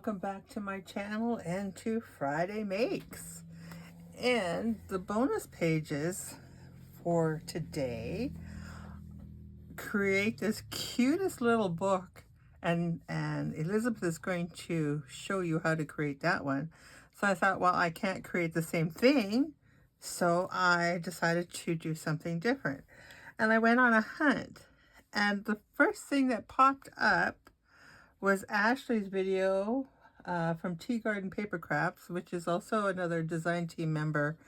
welcome back to my channel and to Friday Makes. And the bonus pages for today create this cutest little book, and Elizabeth is going to show you how to create that one. So I thought, well, I can't create the same thing, so I decided to do something different. And I went on a hunt, and the first thing that popped up was Ashley's video from Tea Garden Paper Crafts, which is also another design team member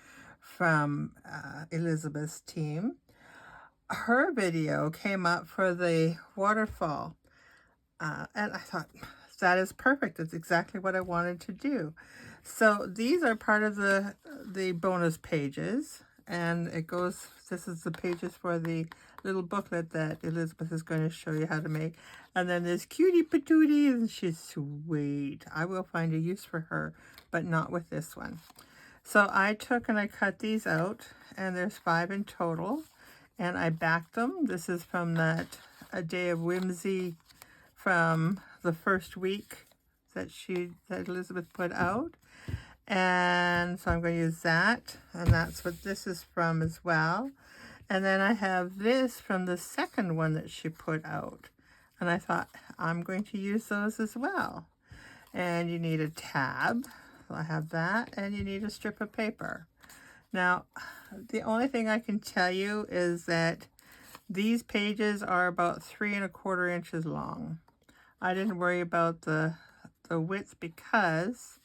from Elizabeth's team. Her video came up for the waterfall, and I thought, that is perfect. That's exactly what I wanted to do. So these are part of the bonus pages, and it goes, this is the pages for the little booklet that Elizabeth is going to show you how to make. And then there's Cutie Patootie, and she's sweet. I will find a use for her, but not with this one. So I took and I cut these out, and there's 5 in total, and I backed them. This is from that A Day of Whimsy from the first week that Elizabeth put out. And so I'm going to use that, and that's what this is from as well. And then I have this from the second one that she put out, and I thought I'm going to use those as well. And you need a tab, so I have that, and you need a strip of paper. Now, the only thing I can tell you is that these pages are about 3 1/4 inches long. I didn't worry about the width because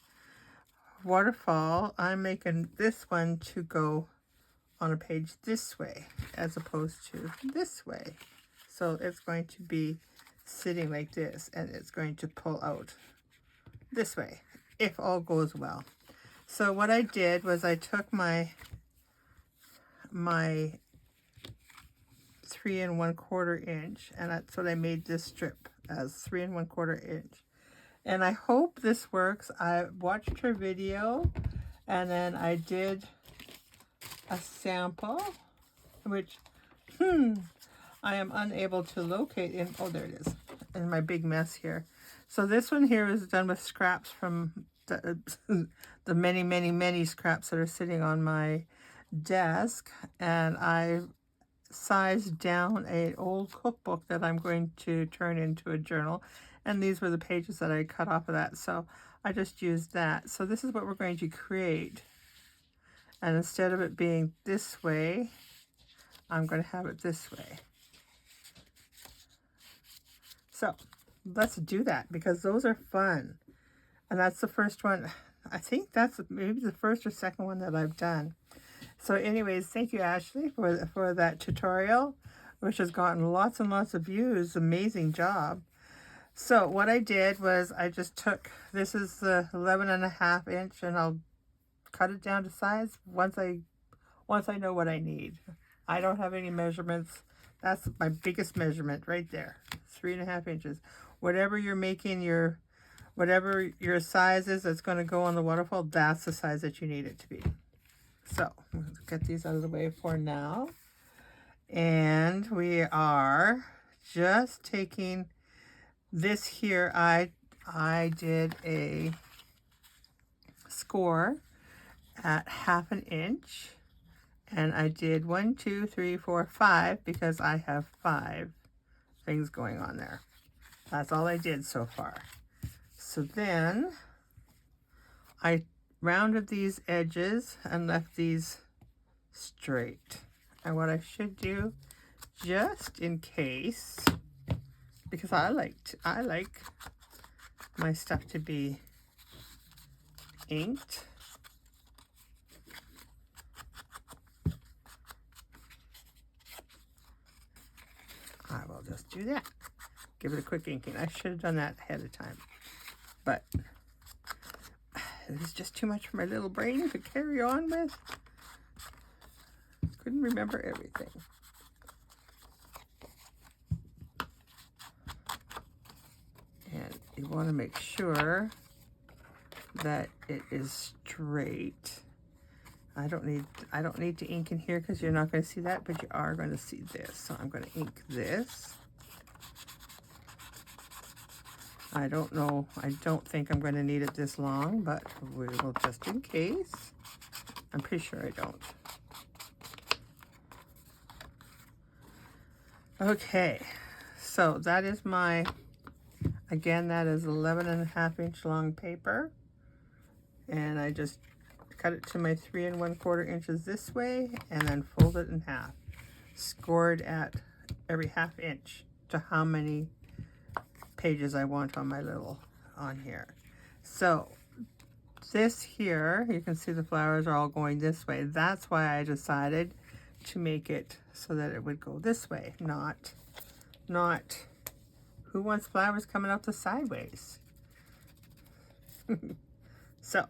waterfall, I'm making this one to go on a page this way as opposed to this way. So it's going to be sitting like this, and it's going to pull out this way if all goes well. So what I did was I took my 3 1/4 inch, and that's what I made this strip as, 3 1/4 inch. And I hope this works. I watched her video, and then I did a sample, which I am unable to locate in, oh, there it is, in my big mess here. So this one here is done with scraps from the many scraps that are sitting on my desk, and I sized down an old cookbook that I'm going to turn into a journal, and these were the pages that I cut off of that, so I just used that. So this is what we're going to create, and instead of it being this way, I'm going to have it this way. So let's do that, because those are fun. And that's the first one. I think that's maybe the first or second one that I've done. So anyways, thank you, Ashley, for that tutorial, which has gotten lots and lots of views. Amazing job. So what I did was I just took, this is the 11 1/2 inch, and I'll cut it down to size once I know what I need. I don't have any measurements. That's my biggest measurement right there, 3 1/2 inches. Whatever you're making whatever your size is that's going to go on the waterfall, that's the size that you need it to be. So let's get these out of the way for now. And we are just taking this here. I did a score at 1/2 inch, and I did 1 2 3 4 5 because I have 5 things going on there. That's all I did so far. So then I rounded these edges and left these straight. And what I should do, just in case, because I like my stuff to be inked, I will just do that. Give it a quick inking. I should have done that ahead of time, but it was just too much for my little brain to carry on with. Couldn't remember everything. And you want to make sure that it is straight. I don't need to ink in here because you're not going to see that, but you are going to see this. So I'm going to ink this. I don't know. I don't think I'm going to need it this long, but we will just in case. I'm pretty sure I don't. Okay, so that is my, again, that is 11.5-inch long paper. And I just cut it to my 3 1/4 inches this way and then fold it in half. Scored at every 1/2 inch to how many pages I want on my little, on here. So this here, you can see the flowers are all going this way. That's why I decided to make it so that it would go this way, not who wants flowers coming out the sideways. So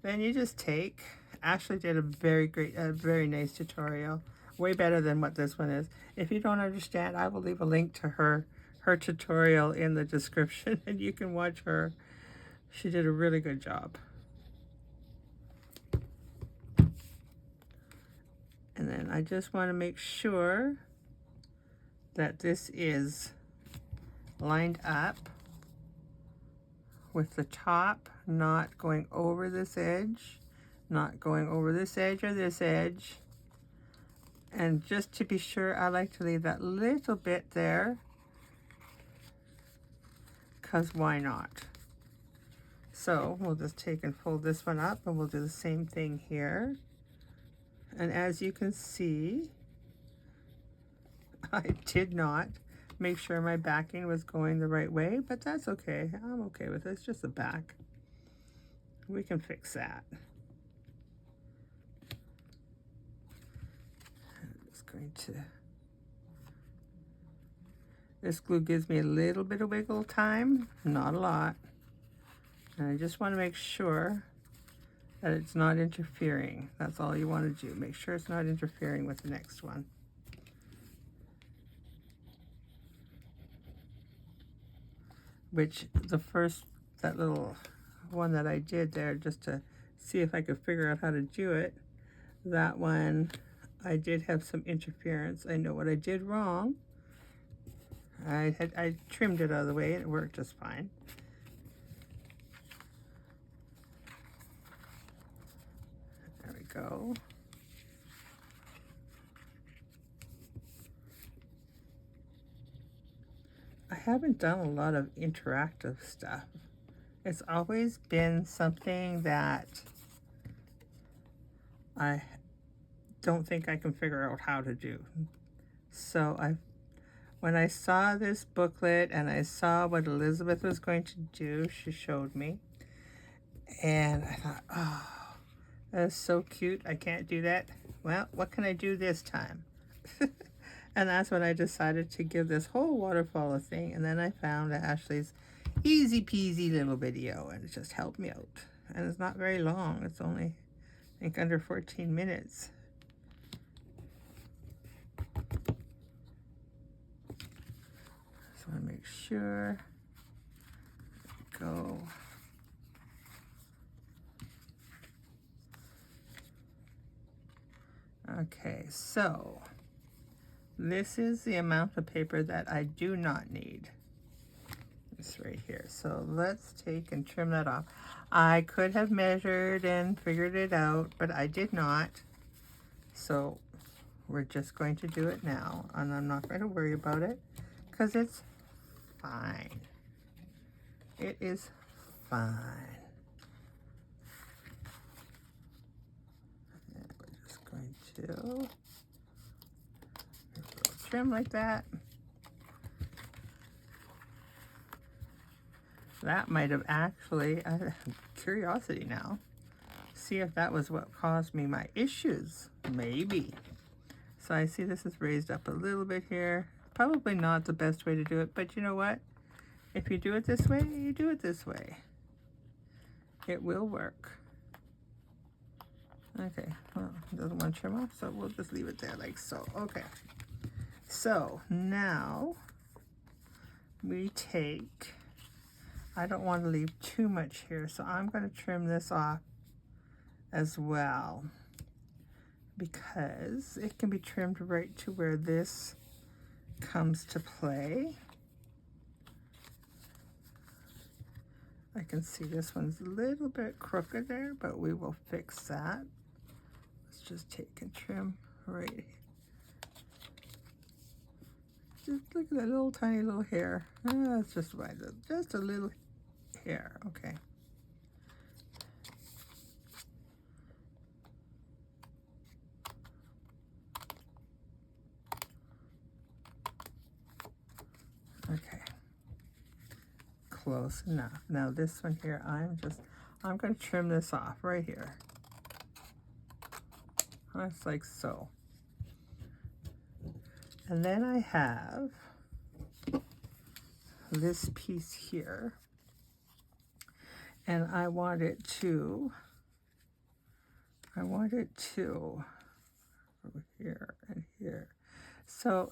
then you just take, Ashley did a very nice tutorial, way better than what this one is. If you don't understand, I will leave a link to her tutorial in the description and you can watch her. She did a really good job. And then I just want to make sure that this is lined up with the top, not going over this edge, not going over this edge or this edge. And just to be sure, I like to leave that little bit there, because why not? So we'll just take and fold this one up and we'll do the same thing here. And as you can see, I did not make sure my backing was going the right way, but that's okay. I'm okay with it. It's just the back. We can fix that. I'm just going to, this glue gives me a little bit of wiggle time, not a lot. And I just want to make sure that it's not interfering. That's all you want to do. Make sure it's not interfering with the next one. Which the first, that little one that I did there, just to see if I could figure out how to do it, that one, I did have some interference. I know what I did wrong. I trimmed it out of the way and it worked just fine. There we go. I haven't done a lot of interactive stuff. It's always been something that I don't think I can figure out how to do. So when I saw this booklet and I saw what Elizabeth was going to do, she showed me. And I thought, oh, that's so cute. I can't do that. Well, what can I do this time? And that's when I decided to give this whole waterfall a thing. And then I found Ashley's easy peasy little video and it just helped me out. And it's not very long. It's only, I think, under 14 minutes. Just want to make sure. Go. Okay, so this is the amount of paper that I do not need. It's right here. So let's take and trim that off. I could have measured and figured it out, but I did not. So we're just going to do it now, and I'm not going to worry about it because it's fine. It is fine. And we're just going to trim like that. That might have actually, curiosity now, see if that was what caused me my issues. Maybe. So I see this is raised up a little bit here. Probably not the best way to do it, but you know what? If you do it this way, you do it this way. It will work. Okay, well, it doesn't want to trim off, so we'll just leave it there like so. Okay. So now we take, I don't want to leave too much here, so I'm going to trim this off as well because it can be trimmed right to where this comes to play. I can see this one's a little bit crooked there, but we will fix that. Let's just take and trim right here. Just look at that little tiny little hair. That's just right, just a little hair. Okay. Okay. Close enough. Now this one here, I'm going to trim this off right here. That's like so. And then I have this piece here, and I want it to over here and here. So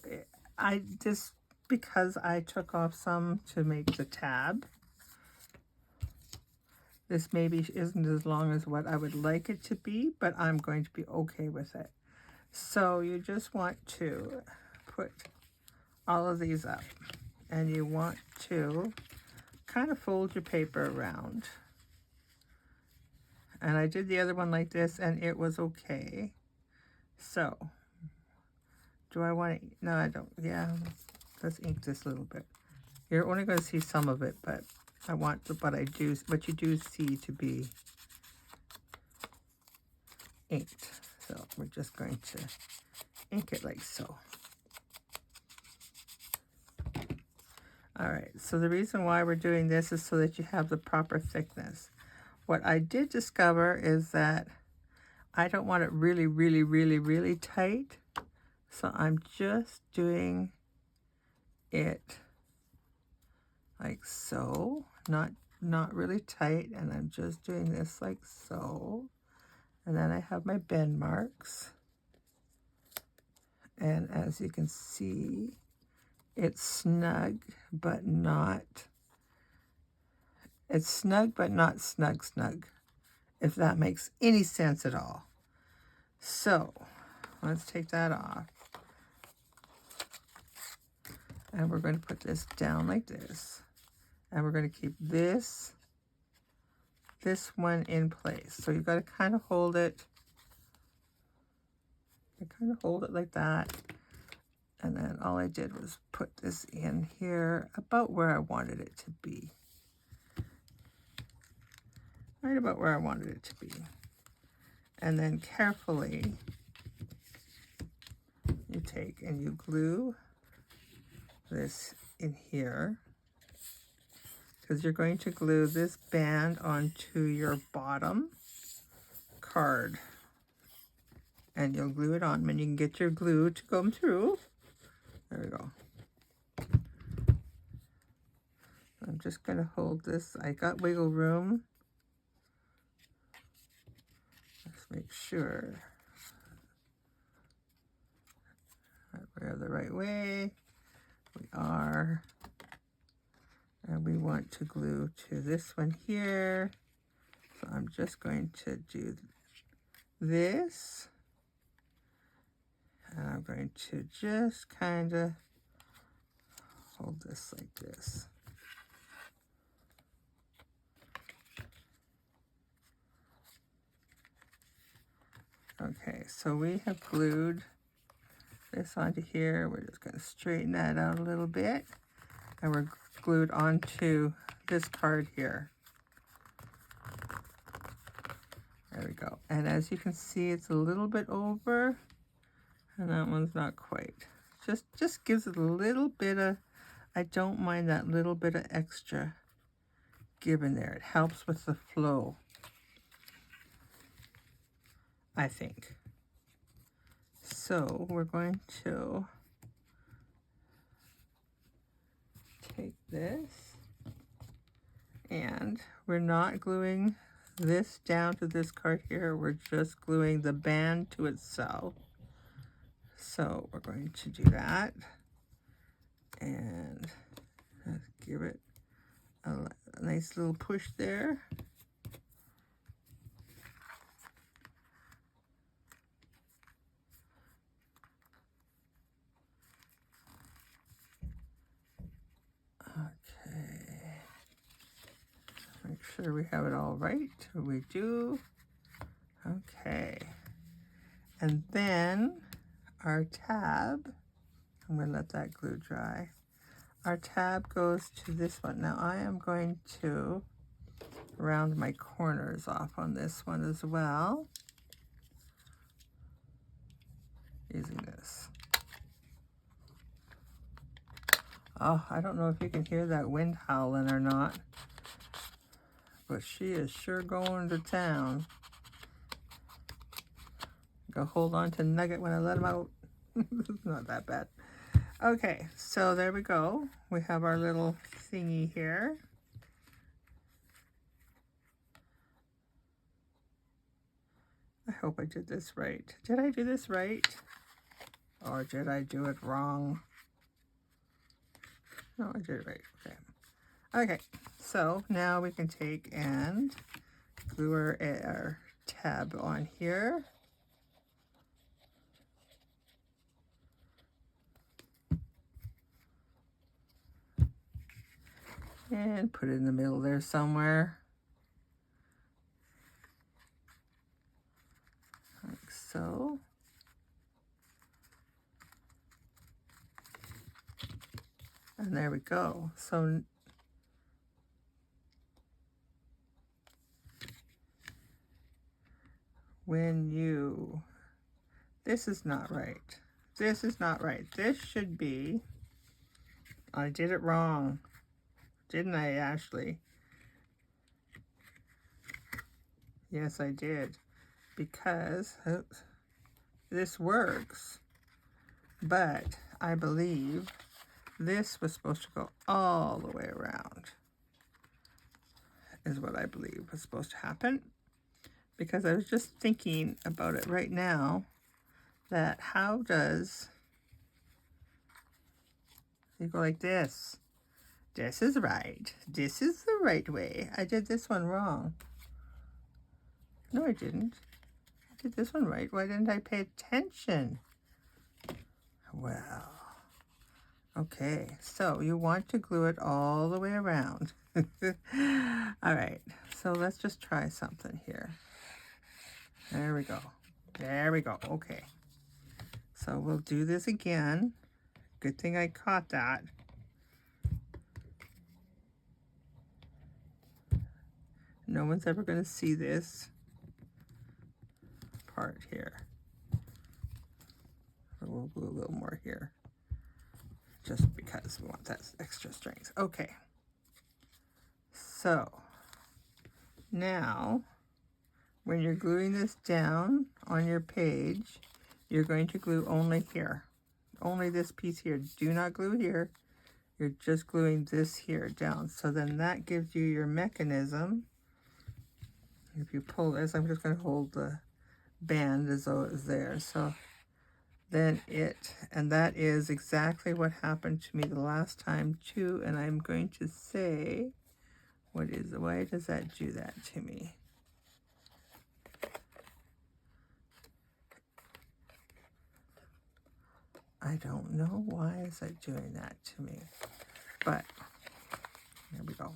I just, because I took off some to make the tab, this maybe isn't as long as what I would like it to be, but I'm going to be okay with it. So you just want to put all of these up, and you want to kind of fold your paper around. And I did the other one like this, and it was okay. So, do I want to, no, I don't, yeah, let's ink this a little bit. You're only going to see some of it, but I want what you do see to be inked. So we're just going to ink it like so. All right, so the reason why we're doing this is so that you have the proper thickness. What I did discover is that I don't want it really, really, really, really tight. So I'm just doing it like so, not really tight, and I'm just doing this like so. And then I have my bend marks. And as you can see, it's snug, but not, it's snug, but not snug, if that makes any sense at all. So let's take that off. And we're going to put this down like this. And we're going to keep this one in place. So you've got to kind of hold it. I kind of hold it like that. And then all I did was put this in here about where I wanted it to be. Right about where I wanted it to be. And then carefully you take and you glue this in here, because you're going to glue this band onto your bottom card, and you'll glue it on when you can get your glue to come through. There we go. I'm just going to hold this. I got wiggle room. Let's make sure that we're the right way. We are. And we want to glue to this one here. So I'm just going to do this. And I'm going to just kind of hold this like this. Okay, so we have glued this onto here. We're just going to straighten that out a little bit. And we're glued onto this card here. There we go. And as you can see, it's a little bit over, and that one's not quite. Just gives it a little bit of, I don't mind that little bit of extra give in there. It helps with the flow, I think. So we're going to take this, and we're not gluing this down to this card here. We're just gluing the band to itself. So we're going to do that, and let's give it a nice little push there. Okay, make sure we have it all right. We do. Okay. And then our tab, I'm going to let that glue dry. Our tab goes to this one. Now I am going to round my corners off on this one as well, using this. Oh, I don't know if you can hear that wind howling or not, but she is sure going to town. Go hold on to Nugget when I let him out. It's not that bad. Okay, so there we go. We have our little thingy here. I hope I did this right. Did I do this right? Or did I do it wrong? No, I did it right. Okay. Okay, so now we can take and glue our tab on here. And put it in the middle there somewhere. Like so. And there we go. So when you, this is not right. This is not right. This should be, I did it wrong. Didn't I, Ashley? Yes, I did. Because this works. But I believe this was supposed to go all the way around. Is what I believe was supposed to happen. Because I was just thinking about it right now. That how does you go like this? This is right. This is the right way. I did this one wrong. No, I didn't. I did this one right. Why didn't I pay attention? Well, okay. So you want to glue it all the way around. All right. So let's just try something here. There we go. There we go. Okay. So we'll do this again. Good thing I caught that. No one's ever going to see this part here. We'll glue a little more here, just because we want that extra strength. Okay. So now, when you're gluing this down on your page, you're going to glue only here. Only this piece here. Do not glue here. You're just gluing this here down. So then that gives you your mechanism. If you pull this, I'm just going to hold the band as though it was there. So then and that is exactly what happened to me the last time too. And I'm going to say, why does that do that to me? I don't know why is that doing that to me, but there we go.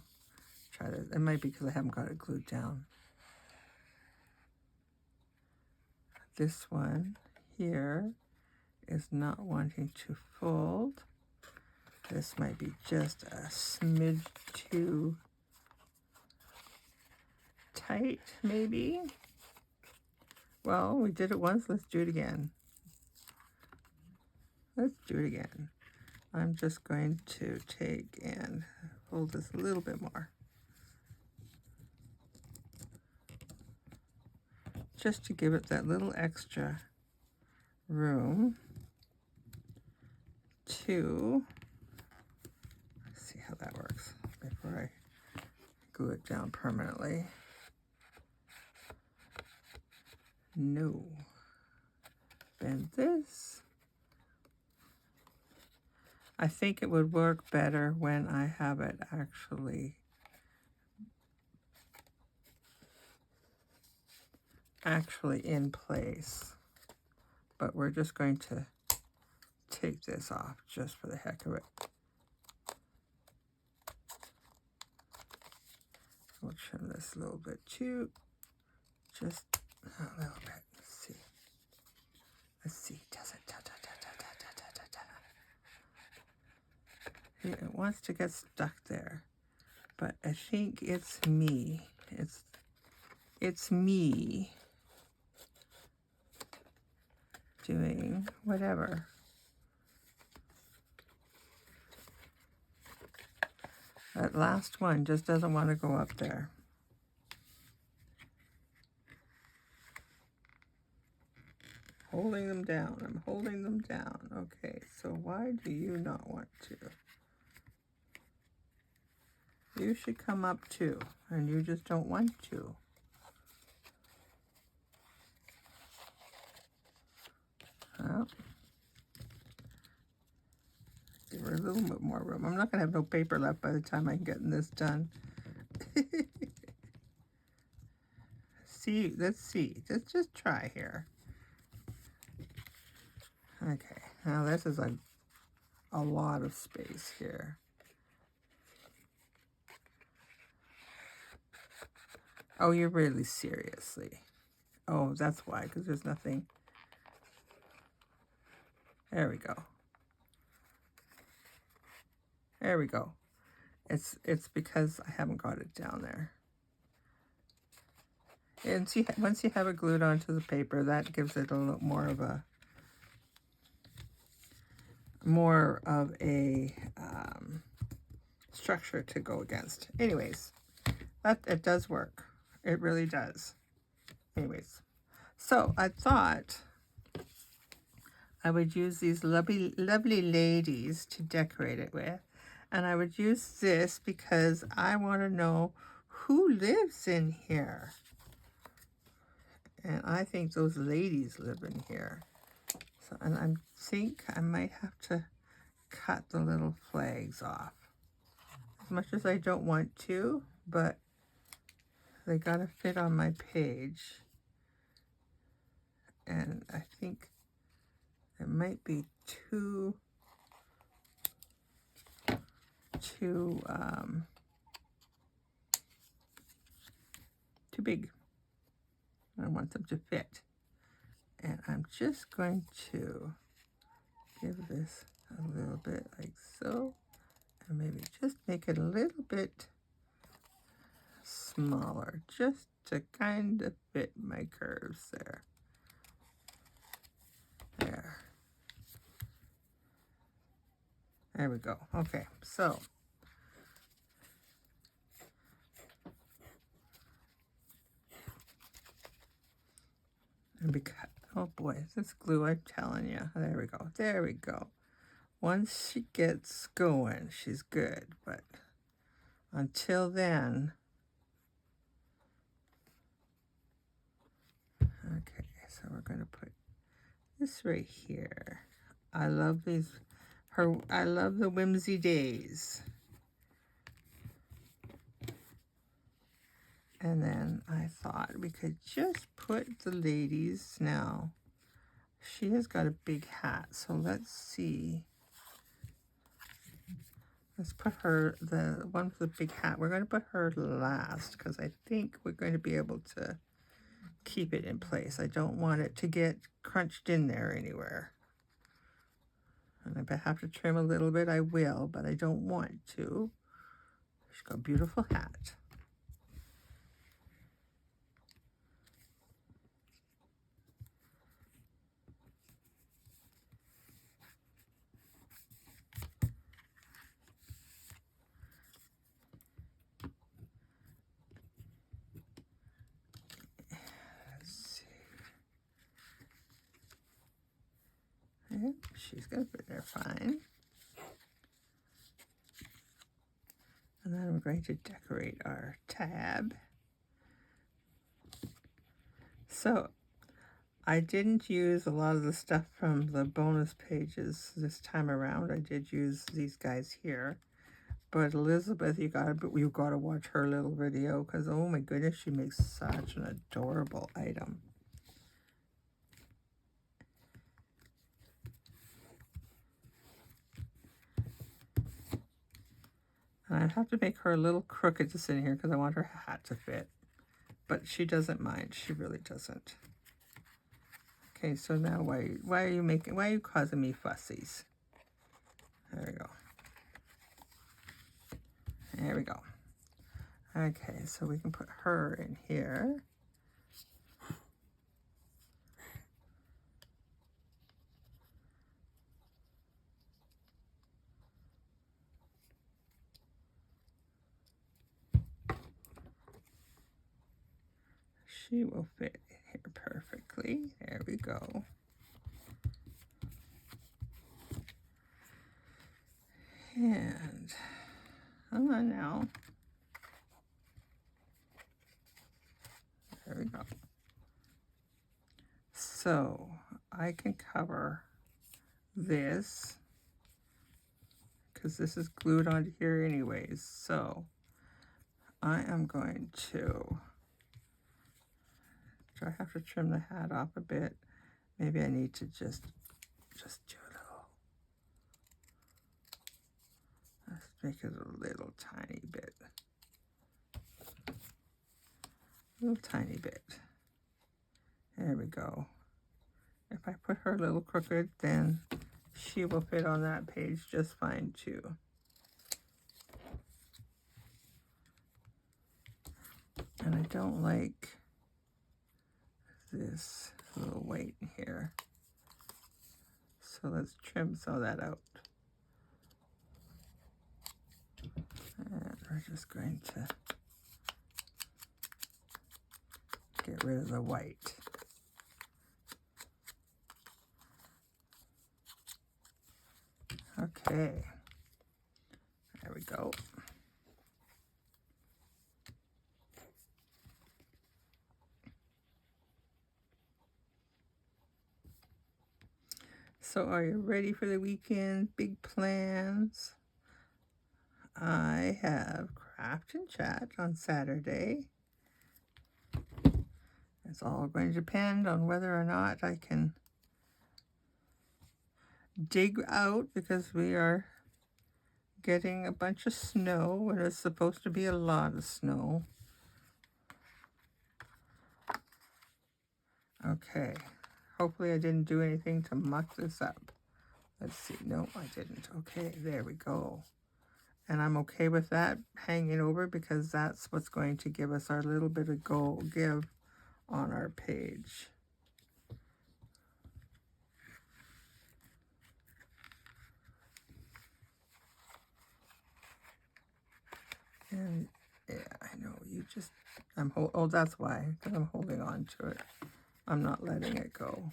Try this. It might be because I haven't got it glued down. This one here is not wanting to fold. This might be just a smidge too tight, maybe. Well, we did it once. Let's do it again. Let's do it again. I'm just going to take and fold this a little bit more. Just to give it that little extra room to, let's see how that works before I glue it down permanently. No. Bend this. I think it would work better when I have it actually in place. But we're just going to take this off just for the heck of it. We'll we'll trim this a little bit too. Just a little bit. Let's see. Let's see. Does it? Da, da, da, da, da, da, da, da. It wants to get stuck there, but I think it's me. It's me doing whatever. That last one just doesn't want to go up there. Holding them down. I'm holding them down. Okay, so why do you not want to? You should come up too, and you just don't want to. Well, give her a little bit more room. I'm not going to have no paper left by the time I'm getting this done. Let's see. Just try here. Okay, now this is a lot of space here. Oh, you're really seriously. Oh, that's why, because there's nothing. There we go. There we go. It's because I haven't got it down there. And see, once you have it glued onto the paper, that gives it a little more of a structure to go against. Anyways, it does work. It really does. Anyways, so I thought I would use these lovely ladies to decorate it with. And I would use this because I want to know who lives in here. And I think those ladies live in here. So, and I think I might have to cut the little flags off. As much as I don't want to, but they gotta fit on my page. And I think it might be too big. I want them to fit. And I'm just going to give this a little bit like so. And maybe just make it a little bit smaller, just to kind of fit my curves there. There we go. Okay, so and because, oh boy, this glue, I'm telling you. There we go. There we go. Once she gets going, she's good. But until then, okay, so we're going to put this right here. I love these. I love the Whimsy Days. And then I thought we could just put the ladies now. She has got a big hat, so let's see. Let's put her, the one with the big hat, we're going to put her last because I think we're going to be able to keep it in place. I don't want it to get crunched in there anywhere. And if I have to trim a little bit, I will, but I don't want to. She's got a beautiful hat. She's going to fit there fine. And then we're going to decorate our tab. So I didn't use a lot of the stuff from the bonus pages this time around. I did use these guys here. But Elizabeth, you gotta watch her little video because oh my goodness, she makes such an adorable item. And I have to make her a little crooked to sit in here because I want her hat to fit. But she doesn't mind. She really doesn't. Okay, so now why are you causing me fussies? There we go. There we go. Okay, so we can put her in here. She will fit in here perfectly. There we go. And come on now. There we go. So I can cover this because this is glued onto here anyways. So I am going to, do I have to trim the hat off a bit? Maybe I need to just do a little, let's make it a little tiny bit. A little tiny bit. There we go. If I put her a little crooked, then she will fit on that page just fine too. And I don't like this little white in here. So let's trim some of that out. And we're just going to get rid of the white. Okay, there we go. So are you ready for the weekend? Big plans? I have Craft and Chat on Saturday. It's all going to depend on whether or not I can dig out, because we are getting a bunch of snow, and it's supposed to be a lot of snow. Okay, hopefully I didn't do anything to muck this up. Let's see. No, I didn't. Okay, there we go. And I'm okay with that hanging over because that's what's going to give us our little bit of give on our page. And yeah, I know you just, oh, that's why, because I'm holding on to it. I'm not letting it go.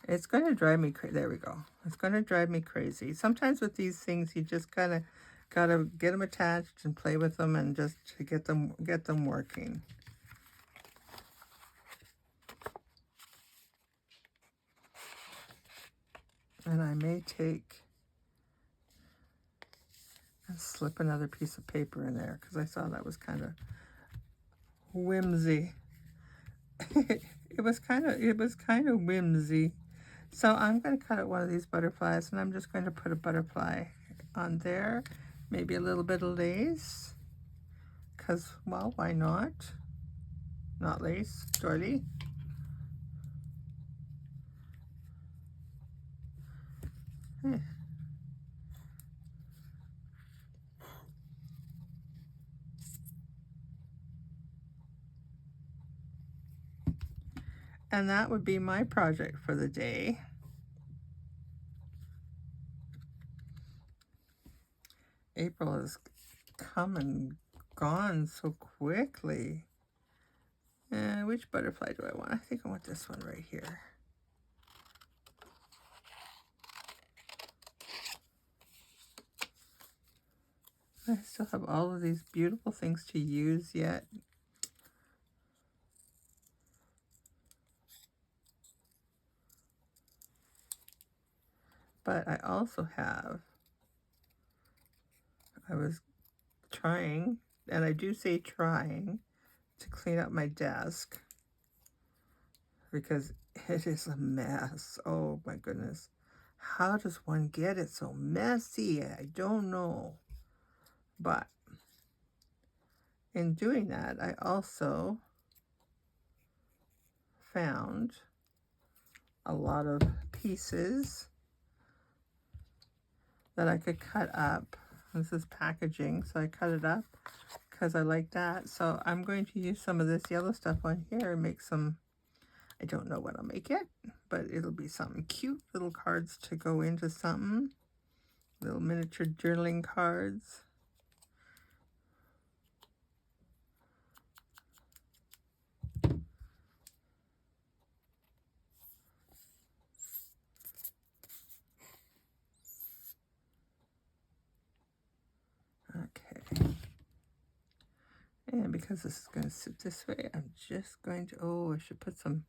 It's going to drive me crazy. There we go. It's going to drive me crazy. Sometimes with these things, you just kind of got to get them attached and play with them and just to get them working. And I may take and slip another piece of paper in there because I saw that was kind of whimsy. it was kind of whimsy. So I'm going to cut out one of these butterflies, and I'm just going to put a butterfly on there, maybe a little bit of lace, because, well, why not? Not lace, doily. Eh. And that would be my project for the day. April has come and gone so quickly. And which butterfly do I want? I think I want this one right here. I still have all of these beautiful things to use yet. But I also have, I was trying, and I do say trying, to clean up my desk because it is a mess. Oh my goodness. How does one get it so messy? I don't know. But in doing that, I also found a lot of pieces that I could cut up. This is packaging, so I cut it up because I like that. So I'm going to use some of this yellow stuff on here and make some, I don't know what I'll make it, but it'll be something cute, little cards to go into something. Little miniature journaling cards. Okay. And because this is going to sit this way, I'm just going to, oh, I should put some,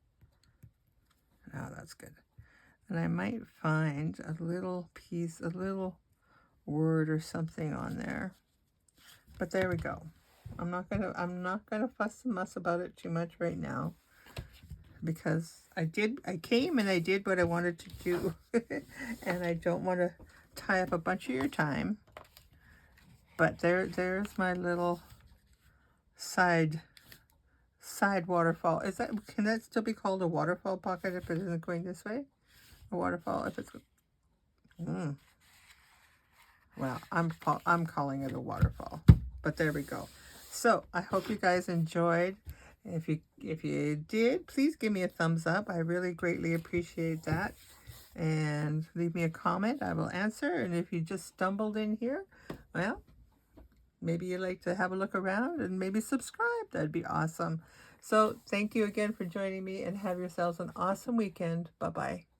oh, that's good. And I might find a little piece, a little word or something on there. But there we go. I'm not gonna fuss and muss about it too much right now, because I came and I did what I wanted to do. And I don't want to tie up a bunch of your time. But there's my little side waterfall. Can that still be called a waterfall pocket if it isn't going this way? A waterfall if it's well, I'm calling it a waterfall. But there we go. So I hope you guys enjoyed. If you did, please give me a thumbs up. I really greatly appreciate that. And leave me a comment. I will answer. And if you just stumbled in here, well, maybe you'd like to have a look around and maybe subscribe. That'd be awesome. So thank you again for joining me, and have yourselves an awesome weekend. Bye-bye.